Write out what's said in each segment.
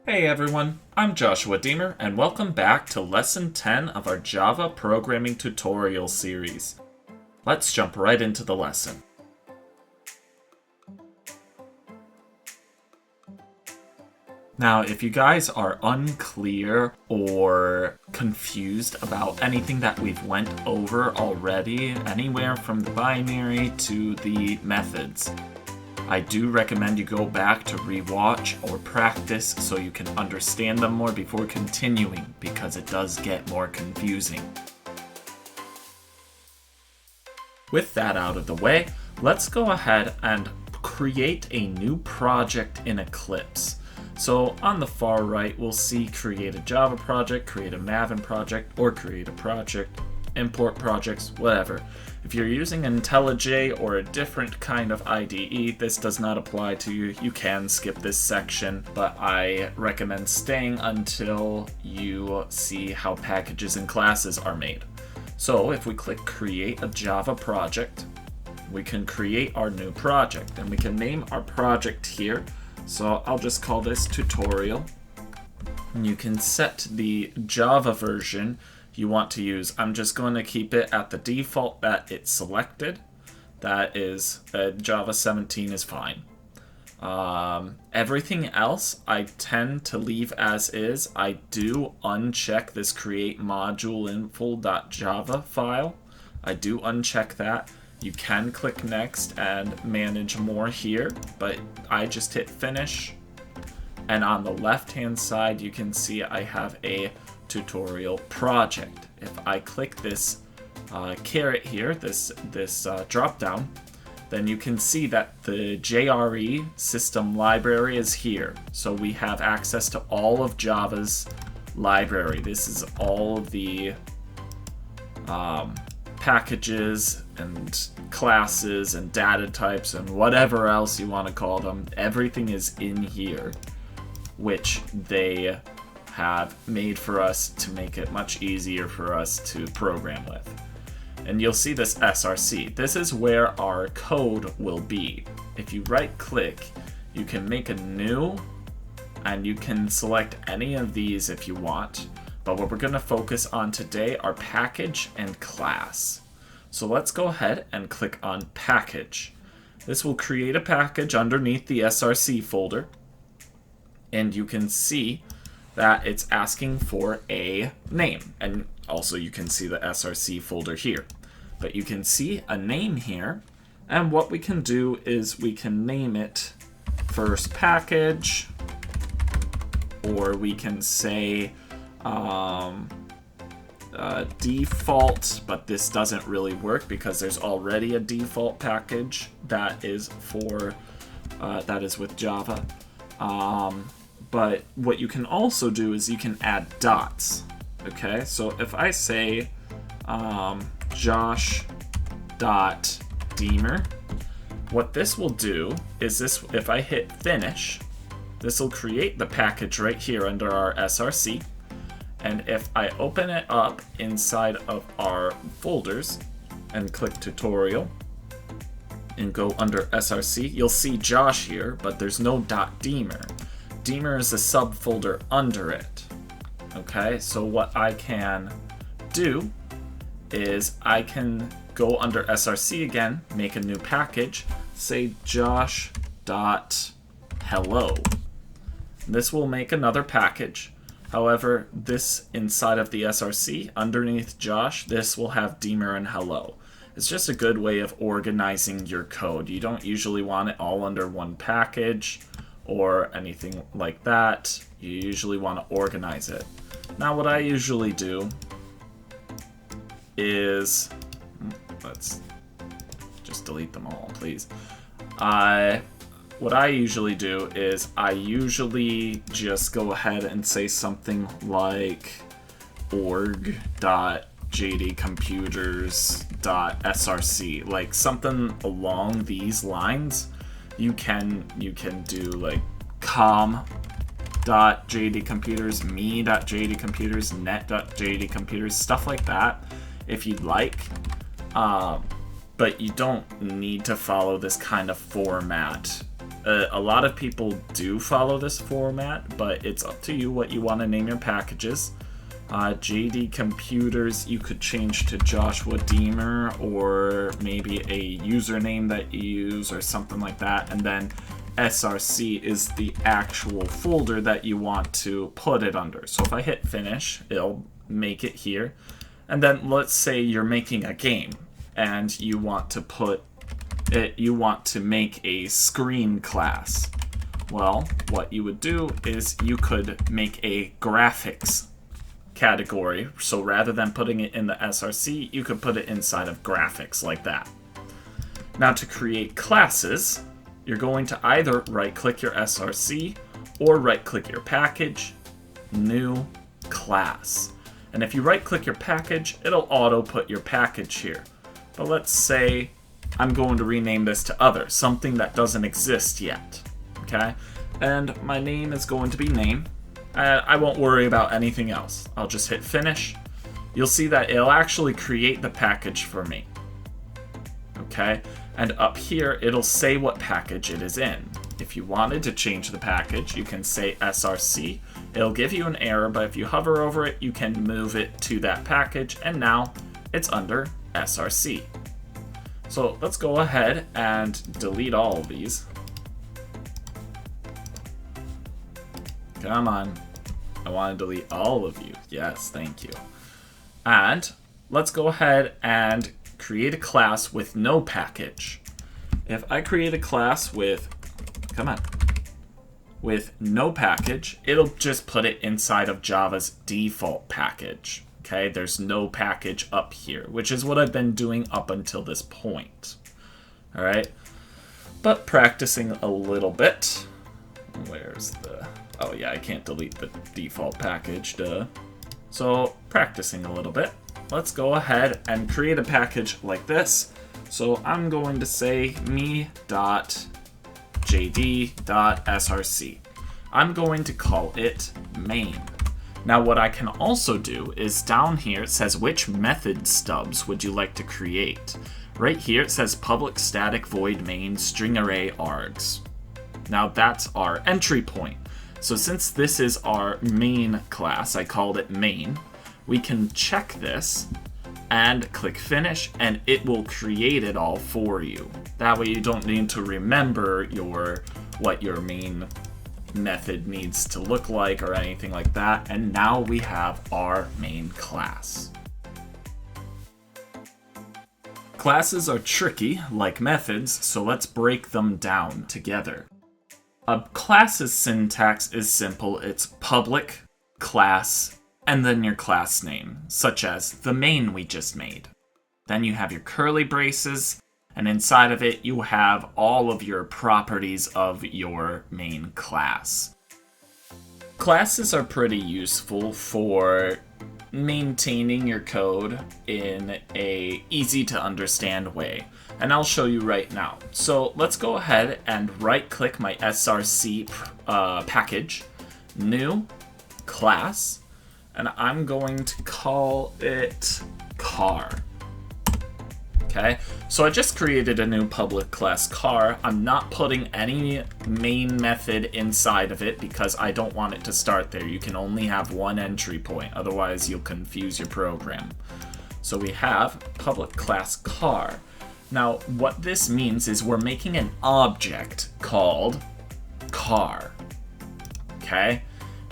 Hey everyone, I'm Joshua Deemer, and welcome back to Lesson 10 of our Java programming tutorial series. Let's jump right into the lesson. Now, if you guys are unclear or confused about anything that we've went over already, anywhere from the binary to the methods, I do recommend you go back to rewatch or practice so you can understand them more before continuing, because it does get more confusing. With that out of the way, let's go ahead and create a new project in Eclipse. So on the far right, we'll see create a Java project, create a Maven project, or create a project, import projects, whatever. If you're using IntelliJ or a different kind of IDE, this does not apply to you. You can skip this section, but I recommend staying until you see how packages and classes are made. So if we click create a Java project, we can create our new project, and we can name our project here. So I'll just call this tutorial. And you can set the Java version you want to use. I'm just going to keep it at the default that it's selected. That is, Java 17 is fine. Everything else I tend to leave as is. I do uncheck this create module info.java file. I do uncheck that. You can click next and manage more here, but I just hit finish. And on the left hand side, you can see I have a tutorial project. If I click this caret here, this drop down, then you can see that the JRE system library is here. So we have access to all of Java's library. This is all of the packages and classes and data types and whatever else you want to call them. Everything is in here, which they have made for us to make it much easier for us to program with. And you'll see this SRC. This is where our code will be. If you right click, you can make a new, and you can select any of these if you want. But what we're going to focus on today are package and class. So let's go ahead and click on package. This will create a package underneath the SRC folder. And you can see that it's asking for a name. And also you can see the SRC folder here. But you can see a name here. And what we can do is we can name it first package, or we can say default, but this doesn't really work because there's already a default package that is for that is with Java. But what you can also do is you can add dots. Okay, so if I say Josh.Deemer, what this will do is this, if I hit finish, this will create the package right here under our SRC. And if I open it up inside of our folders and click tutorial and go under SRC, you'll see Josh here, but there's no .Deemer. Deemer is a subfolder under it. Okay, so what I can do is I can go under SRC again, make a new package, say Josh.Hello. This will make another package. However, this inside of the SRC, underneath Josh, this will have Deemer and Hello. It's just a good way of organizing your code. You don't usually want it all under one package or anything like that. You usually want to organize it. Now what I usually do is, let's just delete them all, please. What I usually do is I usually just go ahead and say something like org.jdcomputers.src, like something along these lines. You can do like com.jdcomputers, me.jdcomputers, net.jdcomputers, stuff like that if you'd like. But you don't need to follow this kind of format A lot of people do follow this format, but it's up to you what you want to name your packages. JD Computers, you could change to Joshua Deemer, or maybe a username that you use or something like that. And then SRC is the actual folder that you want to put it under. So if I hit finish, it'll make it here. And then let's say you're making a game and you want to put it, you want to make a screen class. Well, what you would do is you could make a graphics category. So rather than putting it in the SRC, you could put it inside of graphics like that. Now to create classes, you're going to either right-click your SRC or right-click your package, new class. And if you right-click your package, it'll auto-put your package here. But let's say I'm going to rename this to other, something that doesn't exist yet, okay? And my name is going to be name. I won't worry about anything else. I'll just hit finish. You'll see that it'll actually create the package for me, okay? And up here, it'll say what package it is in. If you wanted to change the package, you can say SRC. It'll give you an error, but if you hover over it, you can move it to that package, and now it's under SRC. So let's go ahead and delete all of these. Come on. I want to delete all of you. Yes, thank you. And let's go ahead and create a class with no package. If I create a class with, with no package, it'll just put it inside of Java's default package. Okay, there's no package up here, which is what I've been doing up until this point. All right, but practicing a little bit. Where's the, oh yeah, I can't delete the default package, duh. So practicing a little bit, let's go ahead and create a package like this. So I'm going to say me.jd.src. I'm going to call it main. Now what I can also do is down here it says which method stubs would you like to create. Right here it says public static void main string array args. Now that's our entry point. So since this is our main class, I called it main, we can check this and click finish and it will create it all for you. That way you don't need to remember what your main method needs to look like or anything like that. And now we have our main class. Classes are tricky, like methods, so let's break them down together. A class's syntax is simple. It's public, class, and then your class name, such as the main we just made. Then you have your curly braces, and inside of it you have all of your properties of your main class. Classes are pretty useful for maintaining your code in a easy to understand way. And I'll show you right now. So let's go ahead and right click my SRC package, new class, and I'm going to call it car. Okay, so I just created a new public class car. I'm not putting any main method inside of it because I don't want it to start there. You can only have one entry point, otherwise you'll confuse your program. So we have public class car. Now, what this means is we're making an object called car. Okay?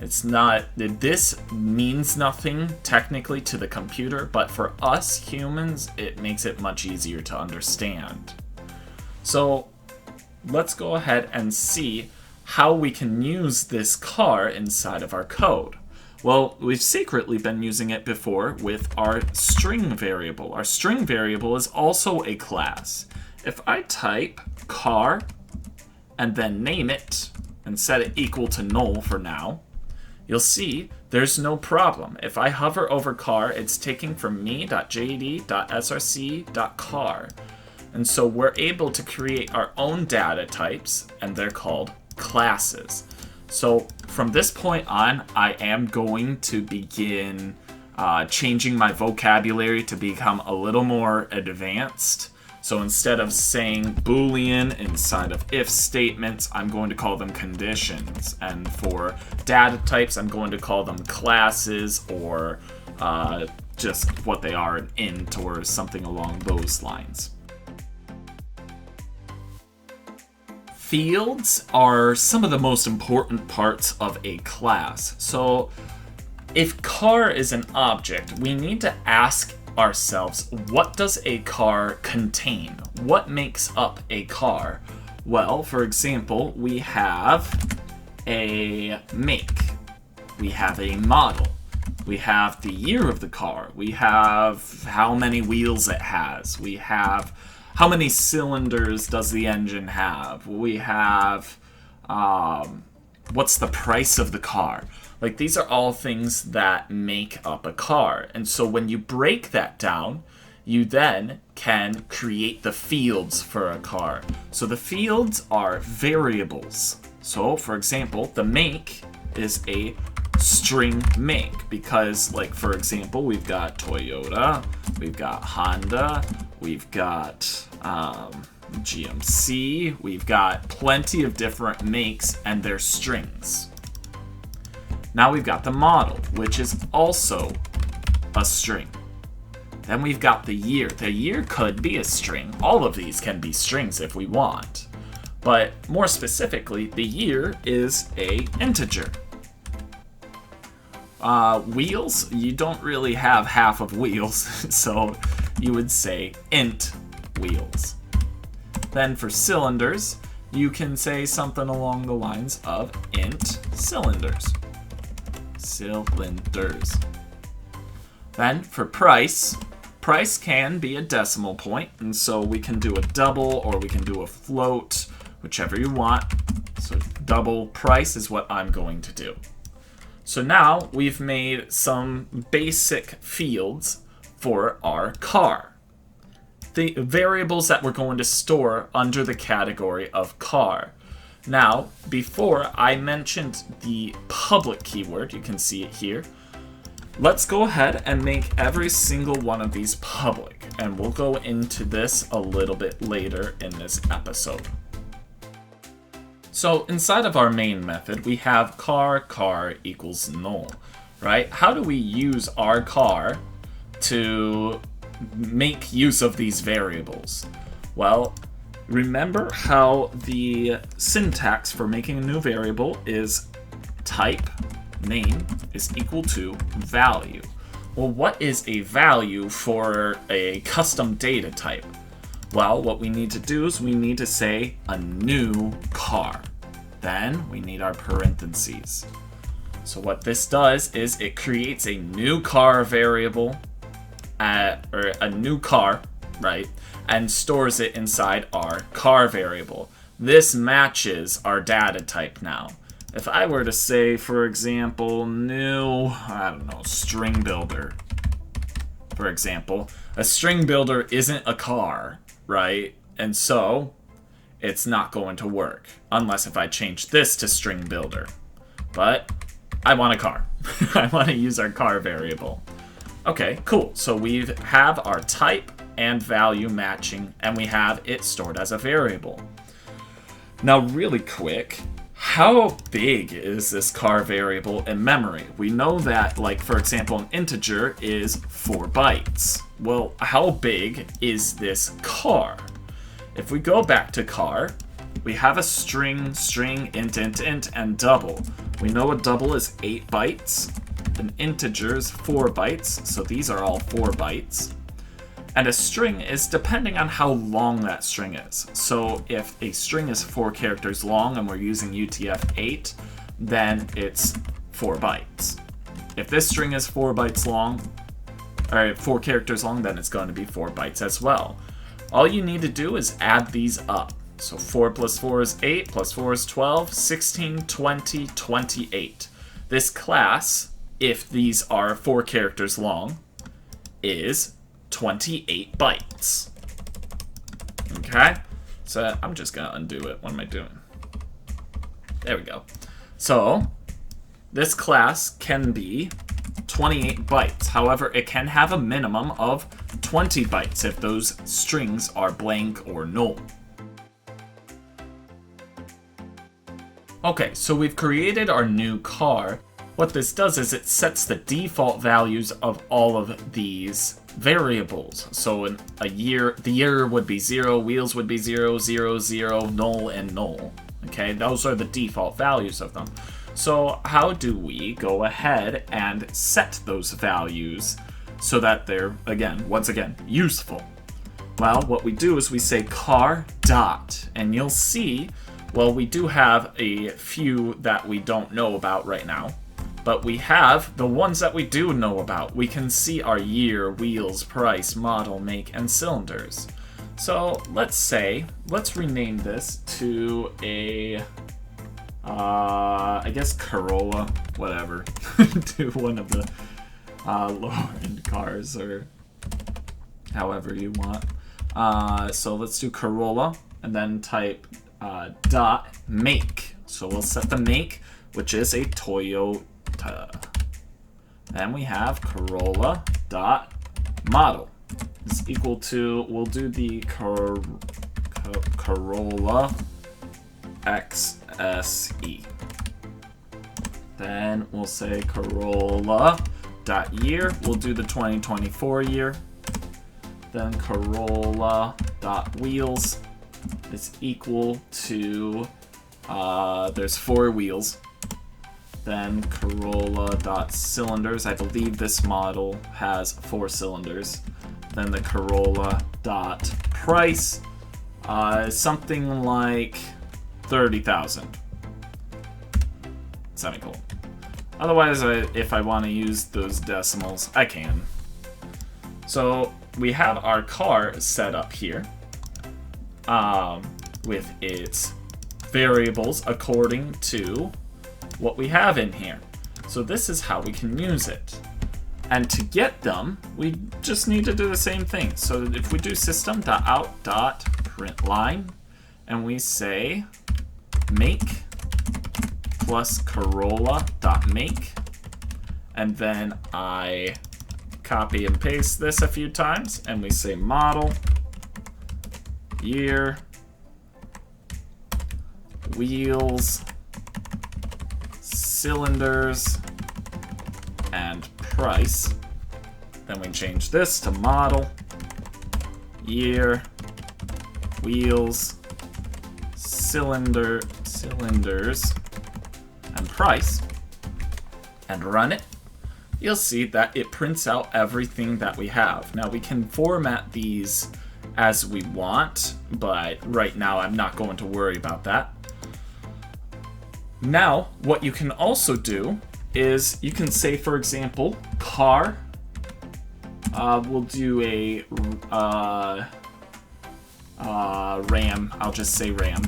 It's not, this means nothing technically to the computer, but for us humans, it makes it much easier to understand. So let's go ahead and see how we can use this car inside of our code. Well, we've secretly been using it before with our string variable. Our string variable is also a class. If I type car and then name it and set it equal to null for now, you'll see there's no problem. If I hover over car, it's taking from me.jd.src.car. And so we're able to create our own data types, and they're called classes. So from this point on, I am going to begin changing my vocabulary to become a little more advanced. So instead of saying Boolean inside of if statements, I'm going to call them conditions. And for data types, I'm going to call them classes or just what they are, an int or something along those lines. Fields are some of the most important parts of a class. So if car is an object, we need to ask ourselves, what does a car contain? What makes up a car? Well, for example, we have a make, we have a model, we have the year of the car, we have how many wheels it has, we have how many cylinders does the engine have, we have what's the price of the car. Like, these are all things that make up a car. And so when you break that down, you then can create the fields for a car. So the fields are variables. So, for example, the make is a string make because, like, for example, we've got Toyota, we've got Honda, we've got GMC, we've got plenty of different makes and their strings. Now we've got the model, which is also a string. Then we've got the year. The year could be a string. All of these can be strings if we want. But more specifically, the year is a integer. Wheels, you don't really have half of wheels, so you would say int wheels. Then for cylinders, you can say something along the lines of int cylinders. Cylinders. Then for price, price can be a decimal point, and so we can do a double or we can do a float, whichever you want. So double price is what I'm going to do. So now we've made some basic fields for our car. The variables that we're going to store under the category of car. Now, before I mentioned the public keyword, you can see it here. Let's go ahead and make every single one of these public, and we'll go into this a little bit later in this episode. So inside of our main method, we have car equals null, right? How do we use our car to make use of these variables? Well, remember how the syntax for making a new variable is type name is equal to value. Well, what is a value for a custom data type? Well, what we need to do is we need to say a new car. Then we need our parentheses. So what this does is it creates a new car variable, or a new car, right? And stores it inside our car variable. This matches our data type now. If I were to say, for example, new, string builder, for example, a string builder isn't a car, right? And so it's not going to work unless if I change this to string builder. But I want a car. I want to use our car variable. Okay, cool. So we have our type and value matching, and we have it stored as a variable. Now, really quick, how big is this car variable in memory? We know that, like, for example, an integer is 4 bytes. Well, how big is this car? If we go back to car, we have a string, int, and double. We know a double is 8 bytes. An integer is 4 bytes, so these are all 4 bytes. And a string is depending on how long that string is. So if a string is 4 characters long and we're using UTF-8, then it's 4 bytes. If this string is 4 bytes long, or 4 characters long, then it's going to be 4 bytes as well. All you need to do is add these up. So 4 plus 4 is 8, plus 4 is 12, 16, 20, 28. This class, if these are 4 characters long, is 28 bytes. Okay? So I'm just going to undo it. What am I doing? There we go. So this class can be 28 bytes. However, it can have a minimum of 20 bytes if those strings are blank or null. Okay, so we've created our new car. What this does is it sets the default values of all of these variables. So in a year, the year would be 0, wheels would be 0, 0, 0, null, and null. Okay, those are the default values of them. So how do we go ahead and set those values so that they're, once again, useful? Well, what we do is we say car dot, and you'll see, well, we do have a few that we don't know about right now. But we have the ones that we do know about. We can see our year, wheels, price, model, make, and cylinders. So let's rename this to a, I guess Corolla, whatever, to one of the lower-end cars, or however you want. So let's do Corolla, and then type dot make. So we'll set the make, which is a Toyota. Then we have Corolla dot model is equal to, we'll do the Corolla XSE. Then we'll say Corolla dot year, we'll do the 2024 year. Then Corolla dot wheels is equal to, there's 4 wheels. Then Corolla.cylinders, I believe this model has 4 cylinders. Then the Corolla.price, something like 30,000. Semicolon. Otherwise, if I want to use those decimals, I can. So we have our car set up here with its variables according to what we have in here. So this is how we can use it. And to get them, we just need to do the same thing. So if we do system.out.println, and we say make plus Corolla.make, and then I copy and paste this a few times, and we say model, year, wheels, cylinders, and price. Then we change this to model, year, wheels, cylinders, and price, and run it. You'll see that it prints out everything that we have. Now we can format these as we want, but right now I'm not going to worry about that. Now, what you can also do is you can say, for example, car. We'll do a RAM. I'll just say RAM,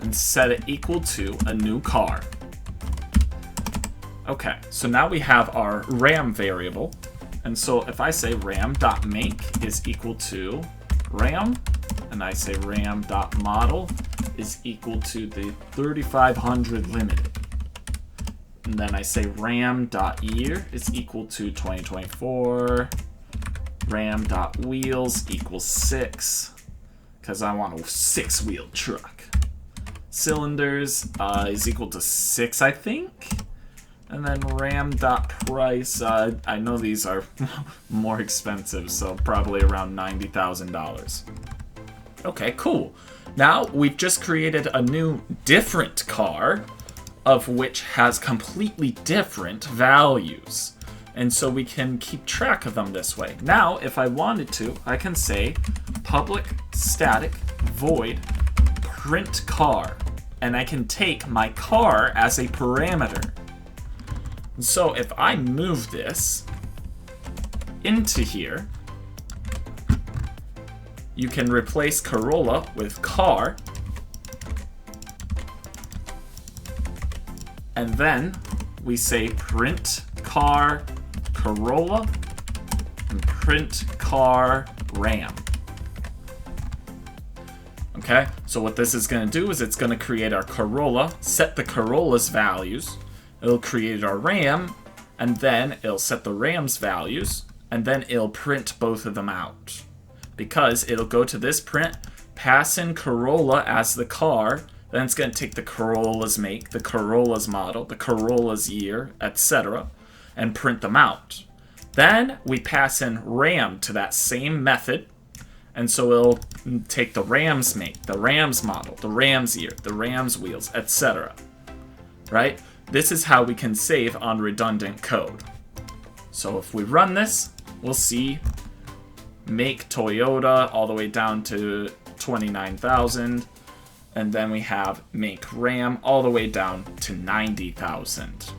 and set it equal to a new car. Okay, so now we have our RAM variable, and so if I say ram.make is equal to RAM, and I say ram.model is equal to the 3500 limited. And then I say ram.year is equal to 2024. Ram.wheels equals 6, because I want a 6-wheel truck. Cylinders is equal to 6, I think. And then ram.price, I know these are more expensive, so probably around $90,000. Okay, cool. Now we've just created a new different car, of which has completely different values. And so we can keep track of them this way. Now, if I wanted to, I can say public static void print car. And I can take my car as a parameter. So if I move this into here, you can replace Corolla with car. And then we say print car Corolla and print car RAM. Okay, so what this is going to do is it's going to create our Corolla, set the Corolla's values. It'll create our RAM, and then it'll set the ram's values, and then it'll print both of them out. Because it'll go to this print, pass in Corolla as the car, then it's going to take the Corolla's make, the Corolla's model, the Corolla's year, etc., and print them out. Then we pass in Ram to that same method, and so it'll take the Ram's make, the Ram's model, the Ram's year, the Ram's wheels, etc. Right? This is how we can save on redundant code. So if we run this, we'll see make Toyota all the way down to 29,000, and then we have make Ram all the way down to 90,000.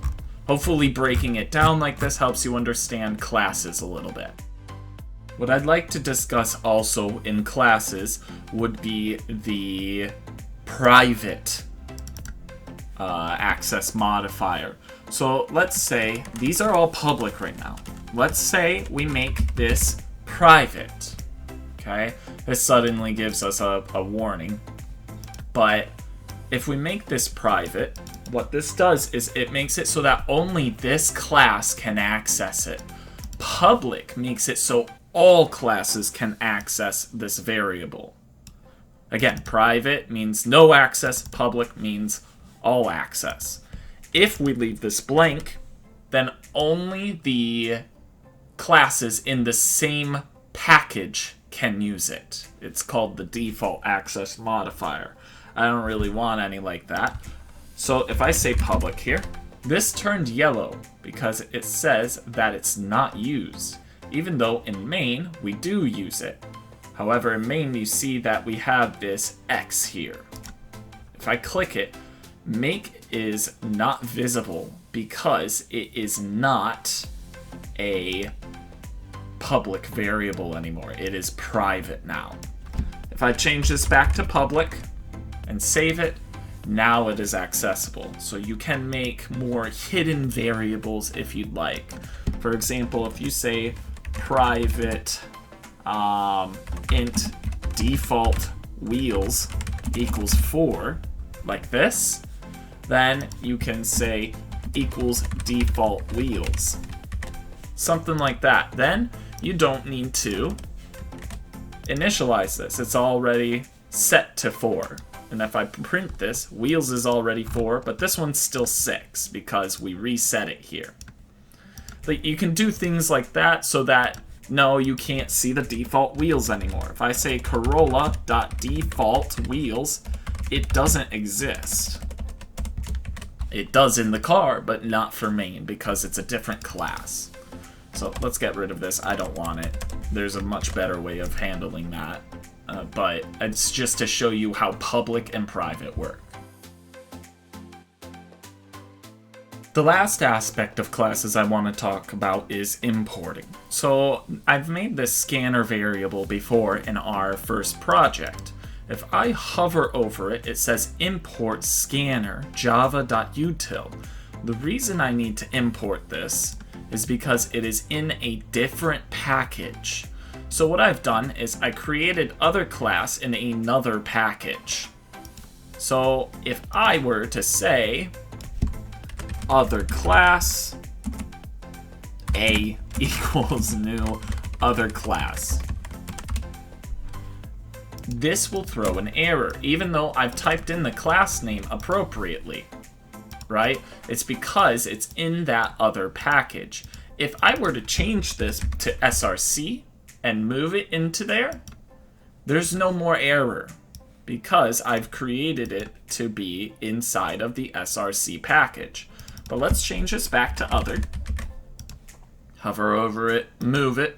Hopefully breaking it down like this helps you understand classes a little bit. What I'd like to discuss also in classes would be the private access modifier. So let's say these are all public right now. Let's say we make this private. Okay, this suddenly gives us a warning. But if we make this private, what this does is it makes it so that only this class can access it. Public makes it so all classes can access this variable. Again, private means no access, public means all access. If we leave this blank, then only the classes in the same package can use it. It's called the default access modifier. I don't really want any like that. So if I say public here, this turned yellow because it says that it's not used, even though in main we do use it. However, in main you see that we have this X here. If I click it, make is not visible because it is not a public variable anymore. It is private now. If I change this back to public and save it, now it is accessible. So you can make more hidden variables if you'd like. For example, if you say private int default wheels equals 4, like this, then you can say equals default wheels. Something like that. Then you don't need to initialize this. It's already set to 4. And if I print this, wheels is already 4, but this one's still 6 because we reset it here. But you can do things like that so that, no, you can't see the default wheels anymore. If I say Corolla.default wheels, it doesn't exist. It does in the car, but not for main because it's a different class. So let's get rid of this. I don't want it. There's a much better way of handling that. But it's just to show you how public and private work. The last aspect of classes I want to talk about is importing. So I've made this scanner variable before in our first project. If I hover over it, it says import scanner java.util. The reason I need to import this is because it is in a different package. So what I've done is I created other class in another package. So if I were to say other class A equals new other class, this will throw an error, even though I've typed in the class name appropriately, right? It's because it's in that other package. If I were to change this to SRC and move it into there, there's no more error because I've created it to be inside of the SRC package. But let's change this back to other. Hover over it, move it.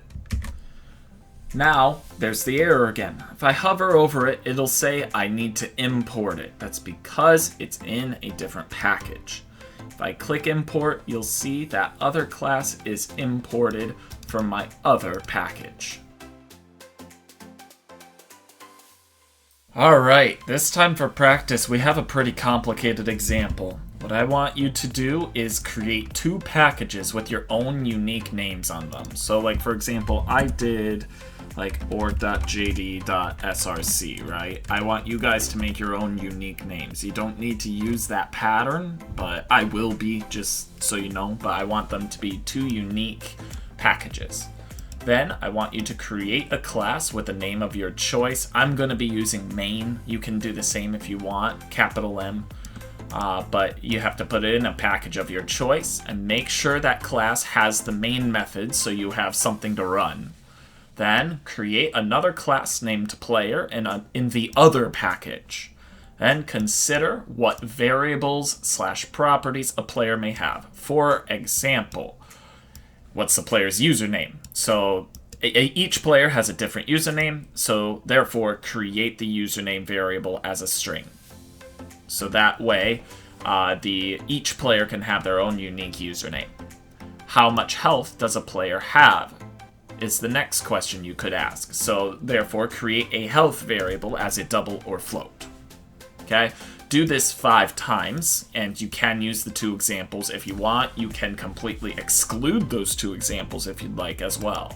Now, there's the error again. If I hover over it, it'll say I need to import it. That's because it's in a different package. If I click import, you'll see that other class is imported from my other package. Alright, this time for practice we have a pretty complicated example. What I want you to do is create 2 packages with your own unique names on them. So like for example, I did like org.jd.src, right? I want you guys to make your own unique names. You don't need to use that pattern, but I will be, just so you know, but I want them to be 2 unique packages. Then I want you to create a class with a name of your choice. I'm going to be using main. You can do the same if you want, capital M. But you have to put it in a package of your choice and make sure that class has the main method so you have something to run. Then create another class named player in the other package. Then consider what variables/properties a player may have. For example, what's the player's username? So each player has a different username, so therefore create the username variable as a string. So that way, each player can have their own unique username. How much health does a player have? Is the next question you could ask. So therefore, create a health variable as a double or float. Okay? Do this 5 times, and you can use the 2 examples if you want. You can completely exclude those 2 examples if you'd like as well.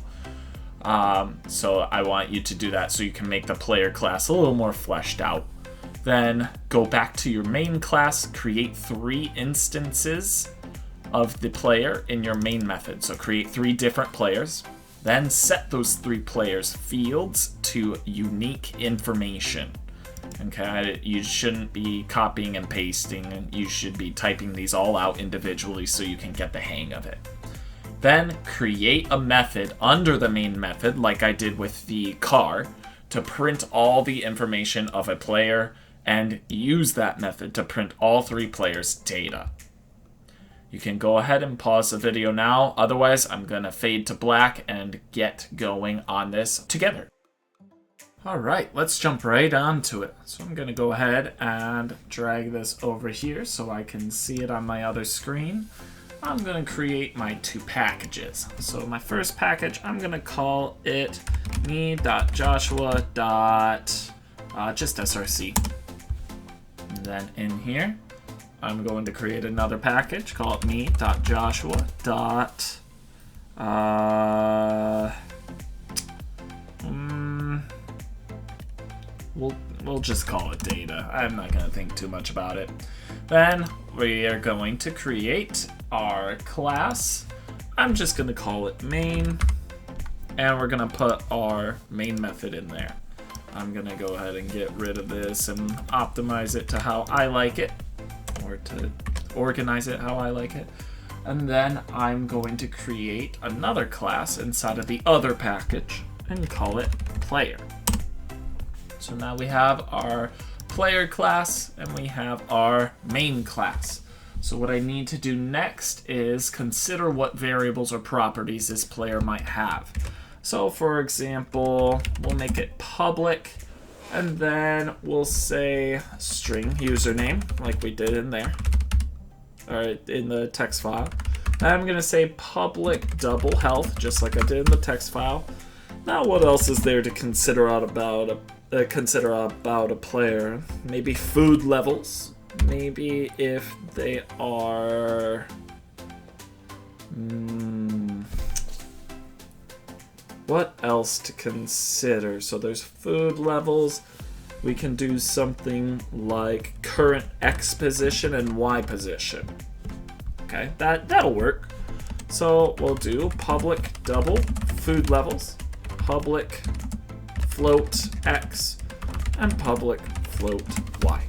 So I want you to do that so you can make the player class a little more fleshed out. Then go back to your main class, create 3 instances of the player in your main method. So create 3 different players. Then set those 3 players' fields to unique information. Okay, you shouldn't be copying and pasting. You should be typing these all out individually so you can get the hang of it. Then create a method under the main method, like I did with the car, to print all the information of a player, and use that method to print all 3 players' data. You can go ahead and pause the video now, otherwise I'm going to fade to black and get going on this together. Alright, let's jump right onto it. So I'm going to go ahead and drag this over here so I can see it on my other screen. I'm going to create my 2 packages. So my first package, I'm going to call it me.joshua. Just src. And then in here, I'm going to create another package called me.joshua. We'll just call it data. I'm not going to think too much about it. Then we are going to create our class. I'm just going to call it main. And we're going to put our main method in there. I'm going to go ahead and get rid of this and optimize it to how I like it. Or to organize it how I like it. And then I'm going to create another class inside of the other package and call it player. So now we have our player class and we have our main class. So what I need to do next is consider what variables or properties this player might have. So for example, we'll make it public and then we'll say string username like we did in there, or in the text file. And I'm gonna say public double health just like I did in the text file. Now what else is there to consider about a player? Maybe food levels. Maybe if they are... what else to consider? So there's food levels. We can do something like current X position and Y position. Okay, that'll work. So we'll do public double food levels, public float X, and public float Y.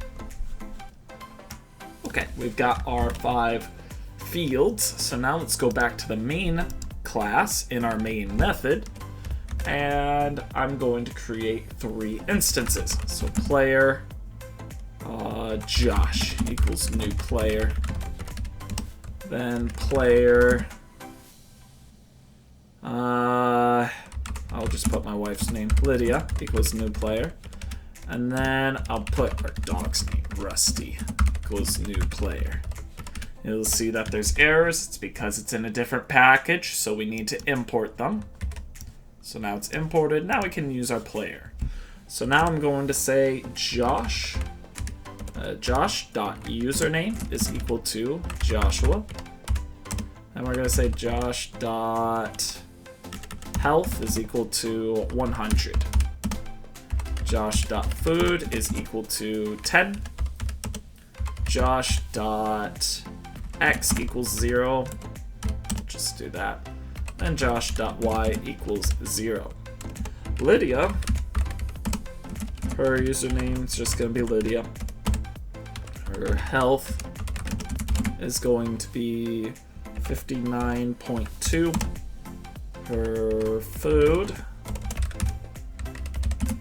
Okay, we've got our 5 fields. So now let's go back to the main class in our main method. And I'm going to create 3 instances. So player Josh equals new player. Then player, I'll just put my wife's name, Lydia, equals new player. And then I'll put our dog's name, Rusty, equals new player. You'll see that there's errors. It's because it's in a different package, so we need to import them. So now it's imported. Now we can use our player. So now I'm going to say Josh. Josh.username is equal to Joshua. And we're going to say Josh.health Josh.health is equal to 100. Josh.food is equal to 10. Josh.x equals 0. Just do that. And Josh.y equals 0. Lydia, her username is just going to be Lydia. Her health is going to be 59.2. Her food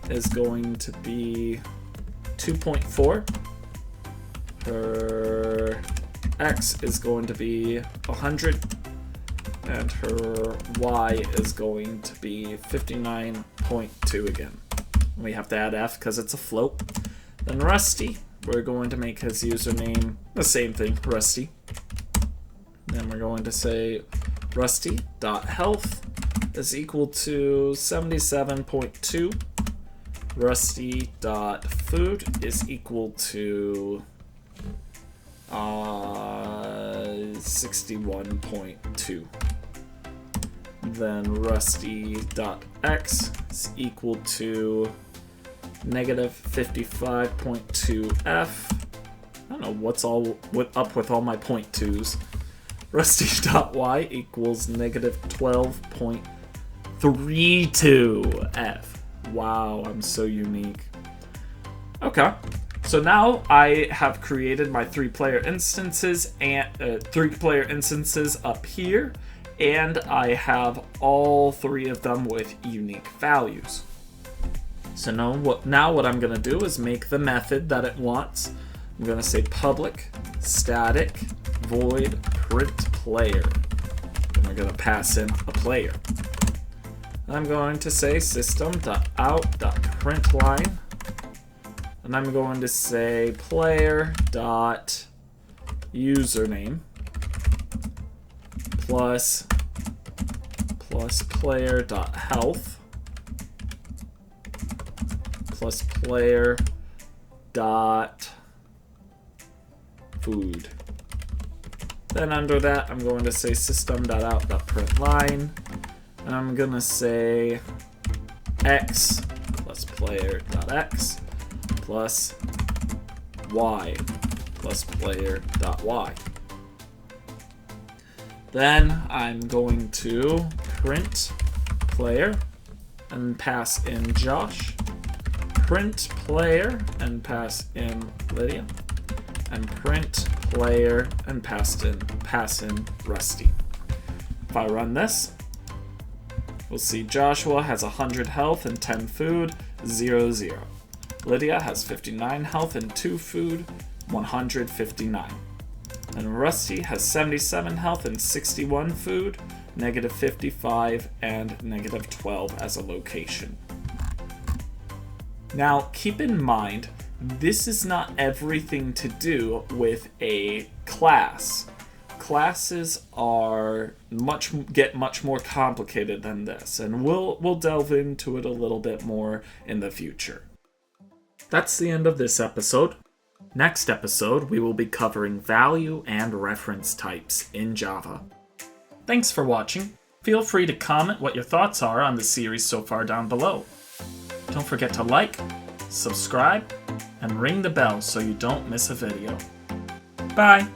is going to be 2.4. Her X is going to be 100. And her Y is going to be 59.2 again. We have to add F because it's a float. Then Rusty, we're going to make his username the same thing, Rusty. Then we're going to say Rusty.health is equal to 77.2. Rusty.food is equal to 61.2. Then Rusty.x is equal to negative 55.2f. I don't know what's up with all my point twos. Rusty.y equals negative 12.32f. Wow, I'm so unique. Okay, so now I have created my three-player instances up here, and I have all three of them with unique values. So now what I'm going to do is make the method that it wants. I'm going to say public static void print player. And we're going to pass in a player. I'm going to say system.out.println, and I'm going to say player.username plus player.health plus player.food. Then under that, I'm going to say system.out.println, and I'm going to say x plus player.x plus y plus player.y. Then I'm going to print player and pass in Josh, print player and pass in Lydia, and print player and pass in Rusty. If I run this, we'll see Joshua has 100 health and 10 food, 0, 0. Lydia has 59 health and 2 food, 159. And Rusty has 77 health and 61 food, negative 55, and negative 12 as a location. Now, keep in mind, this is not everything to do with a class. Classes get much more complicated than this, and we'll delve into it a little bit more in the future. That's the end of this episode. Next episode, we will be covering value and reference types in Java. Thanks for watching. Feel free to comment what your thoughts are on the series so far down below. Don't forget to like, subscribe, and ring the bell so you don't miss a video. Bye!